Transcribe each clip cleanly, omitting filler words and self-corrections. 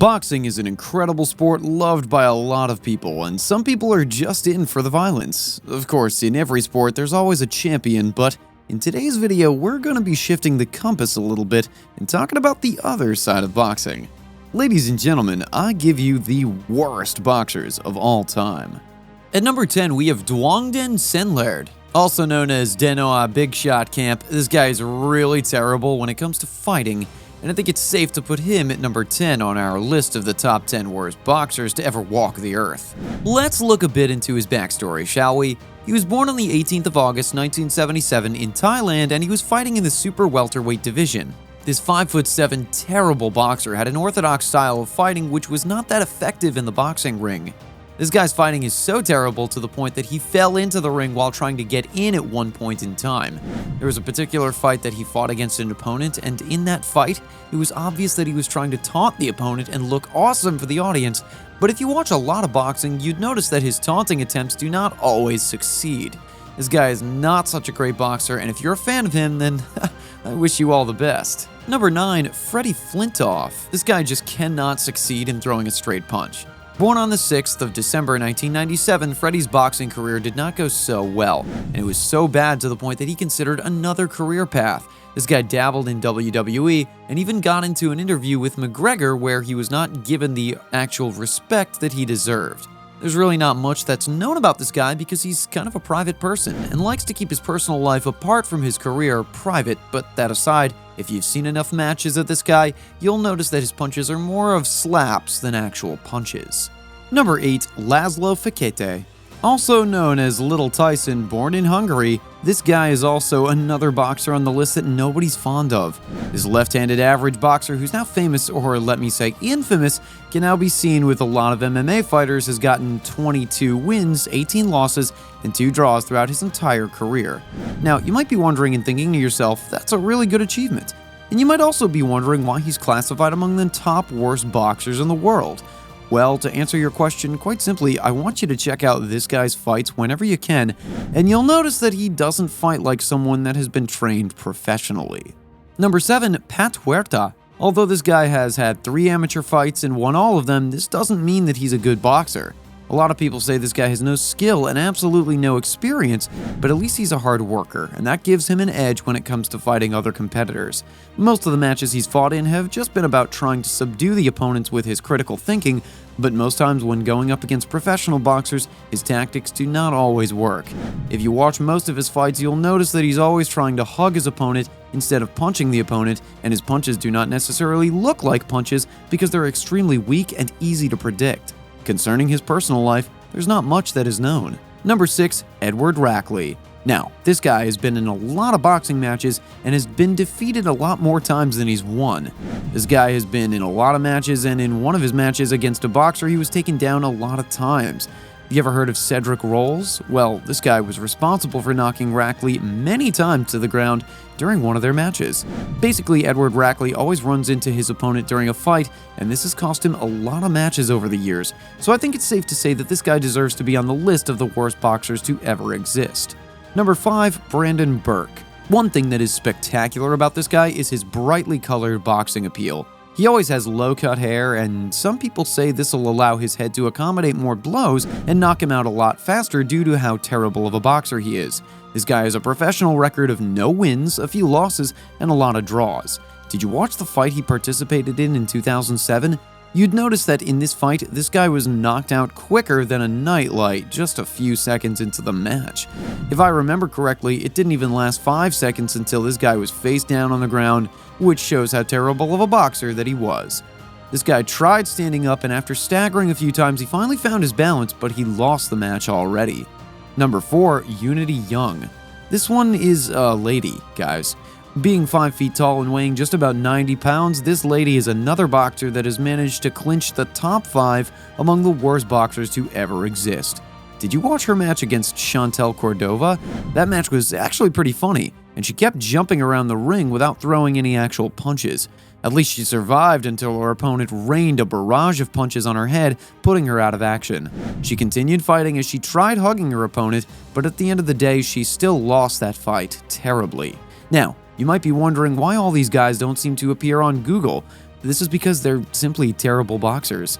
Boxing is an incredible sport loved by a lot of people, and some people are just in for the violence. Of course, in every sport there's always a champion, but in today's video we're going to be shifting the compass a little bit and talking about the other side of boxing. Ladies and gentlemen, I give you the worst boxers of all time. At number 10 we have DUANGDEN SAENLERD. Also known as Denoa Big Shot Camp, this guy is really terrible when it comes to fighting, and I think it's safe to put him at number 10 on our list of the top 10 worst boxers to ever walk the earth. Let's look a bit into his backstory, shall we? He was born on the 18th of August 1977 in Thailand, and he was fighting in the super welterweight division. This 5'7" terrible boxer had an orthodox style of fighting which was not that effective in the boxing ring. This guy's fighting is so terrible to the point that he fell into the ring while trying to get in at one point in time. There was a particular fight that he fought against an opponent, and in that fight, it was obvious that he was trying to taunt the opponent and look awesome for the audience, but if you watch a lot of boxing, you'd notice that his taunting attempts do not always succeed. This guy is not such a great boxer, and if you're a fan of him, then I wish you all the best. Number 9, FREDDIE FLINTOFF. This guy just cannot succeed in throwing a straight punch. Born on the 6th of December 1997, Freddie's boxing career did not go so well, and it was so bad to the point that he considered another career path. This guy dabbled in WWE and even got into an interview with McGregor where he was not given the actual respect that he deserved. There's really not much that's known about this guy because he's kind of a private person and likes to keep his personal life apart from his career private, but that aside, if you've seen enough matches of this guy, you'll notice that his punches are more of slaps than actual punches. Number 8, LAZLO FEKETE. Also known as Little Tyson, born in Hungary, this guy is also another boxer on the list that nobody's fond of. This left-handed average boxer who's now famous, or let me say infamous, can now be seen with a lot of MMA fighters, has gotten 22 wins, 18 losses, and 2 draws throughout his entire career. Now, you might be wondering and thinking to yourself, that's a really good achievement. And you might also be wondering why he's classified among the top worst boxers in the world. Well, to answer your question, quite simply, I want you to check out this guy's fights whenever you can, and you'll notice that he doesn't fight like someone that has been trained professionally. Number 7, HUERTA. Although this guy has had 3 amateur fights and won all of them, this doesn't mean that he's a good boxer. A lot of people say this guy has no skill and absolutely no experience, but at least he's a hard worker, and that gives him an edge when it comes to fighting other competitors. Most of the matches he's fought in have just been about trying to subdue the opponents with his critical thinking, but most times when going up against professional boxers, his tactics do not always work. If you watch most of his fights, you'll notice that he's always trying to hug his opponent instead of punching the opponent, and his punches do not necessarily look like punches because they're extremely weak and easy to predict. Concerning his personal life, there's not much that is known. Number 6, RACKLEY. Now, this guy has been in a lot of boxing matches and has been defeated a lot more times than he's won. This guy has been in a lot of matches, and in one of his matches against a boxer, he was taken down a lot of times. You ever heard of Cedric Rolls? Well, this guy was responsible for knocking Rackley many times to the ground during one of their matches. Basically, Rackley always runs into his opponent during a fight, and this has cost him a lot of matches over the years, so I think it's safe to say that this guy deserves to be on the list of the worst boxers to ever exist. Number 5, BURKE. One thing that is spectacular about this guy is his brightly colored boxing appeal. He always has low-cut hair, and some people say this will allow his head to accommodate more blows and knock him out a lot faster due to how terrible of a boxer he is. This guy has a professional record of no wins, a few losses, and a lot of draws. Did you watch the fight he participated in 2007? You'd notice that in this fight, this guy was knocked out quicker than a nightlight just a few seconds into the match. If I remember correctly, it didn't even last 5 seconds until this guy was face down on the ground, which shows how terrible of a boxer that he was. This guy tried standing up, and after staggering a few times, he finally found his balance, but he lost the match already. Number 4, Unity Young. This one is a lady, guys. Being 5 feet tall and weighing just about 90 pounds, this lady is another boxer that has managed to clinch the top 5 among the worst boxers to ever exist. Did you watch her match against Chantel Cordova? That match was actually pretty funny, and she kept jumping around the ring without throwing any actual punches. At least she survived until her opponent rained a barrage of punches on her head, putting her out of action. She continued fighting as she tried hugging her opponent, but at the end of the day, she still lost that fight terribly. Now, you might be wondering why all these guys don't seem to appear on Google. This is because they're simply terrible boxers.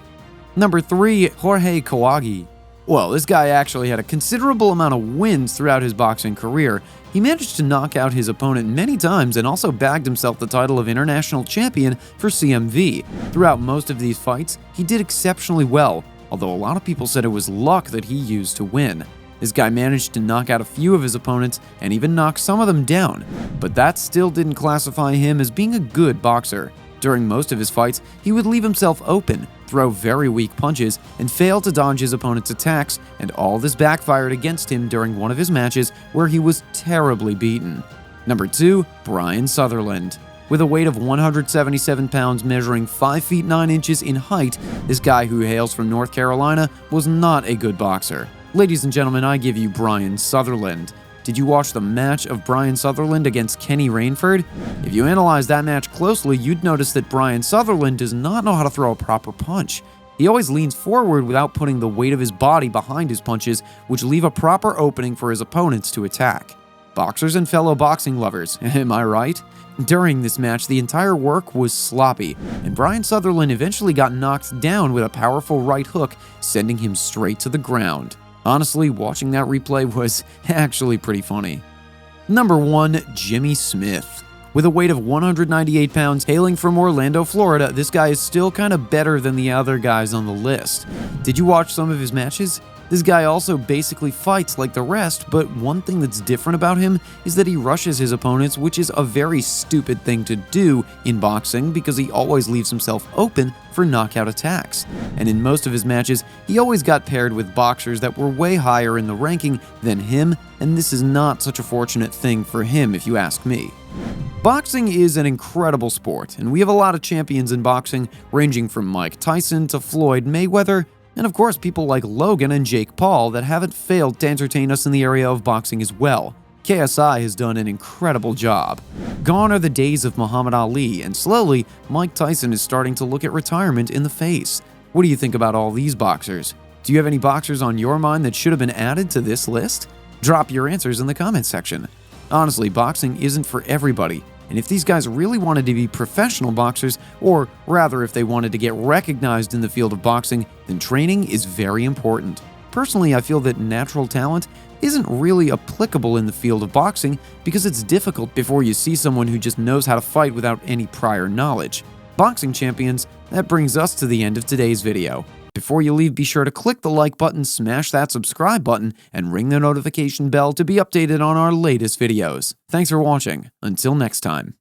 Number 3, Jorge KAHWAGI. Well, this guy actually had a considerable amount of wins throughout his boxing career. He managed to knock out his opponent many times and also bagged himself the title of international champion for CMV. Throughout most of these fights, he did exceptionally well, although a lot of people said it was luck that he used to win. This guy managed to knock out a few of his opponents and even knock some of them down, but that still didn't classify him as being a good boxer. During most of his fights, he would leave himself open, throw very weak punches, and fail to dodge his opponent's attacks, and all this backfired against him during one of his matches where he was terribly beaten. Number 2, Brian Sutherland. With a weight of 177 pounds, measuring 5 feet 9 inches in height, this guy who hails from North Carolina was not a good boxer. Ladies and gentlemen, I give you Brian Sutherland. Did you watch the match of Brian Sutherland against Kenny Rainford? If you analyze that match closely, you'd notice that Brian Sutherland does not know how to throw a proper punch. He always leans forward without putting the weight of his body behind his punches, which leave a proper opening for his opponents to attack. Boxers and fellow boxing lovers, am I right? During this match, the entire work was sloppy, and Brian Sutherland eventually got knocked down with a powerful right hook, sending him straight to the ground. Honestly, watching that replay was actually pretty funny. Number 1, Jimmy Smith. With a weight of 198 pounds, hailing from Orlando, Florida, this guy is still kind of better than the other guys on the list. Did you watch some of his matches? This guy also basically fights like the rest, but one thing that's different about him is that he rushes his opponents, which is a very stupid thing to do in boxing because he always leaves himself open for knockout attacks. And in most of his matches, he always got paired with boxers that were way higher in the ranking than him, and this is not such a fortunate thing for him if you ask me. Boxing is an incredible sport, and we have a lot of champions in boxing, ranging from Mike Tyson to Floyd Mayweather, and of course people like Logan and Jake Paul that haven't failed to entertain us in the area of boxing as well. KSI has done an incredible job. Gone are the days of Muhammad Ali, and slowly, Mike Tyson is starting to look at retirement in the face. What do you think about all these boxers? Do you have any boxers on your mind that should have been added to this list? Drop your answers in the comment section. Honestly, boxing isn't for everybody, and if these guys really wanted to be professional boxers, or rather if they wanted to get recognized in the field of boxing, then training is very important. Personally, I feel that natural talent isn't really applicable in the field of boxing because it's difficult before you see someone who just knows how to fight without any prior knowledge. Boxing champions, that brings us to the end of today's video. Before you leave, be sure to click the like button, smash that subscribe button, and ring the notification bell to be updated on our latest videos. Thanks for watching. Until next time.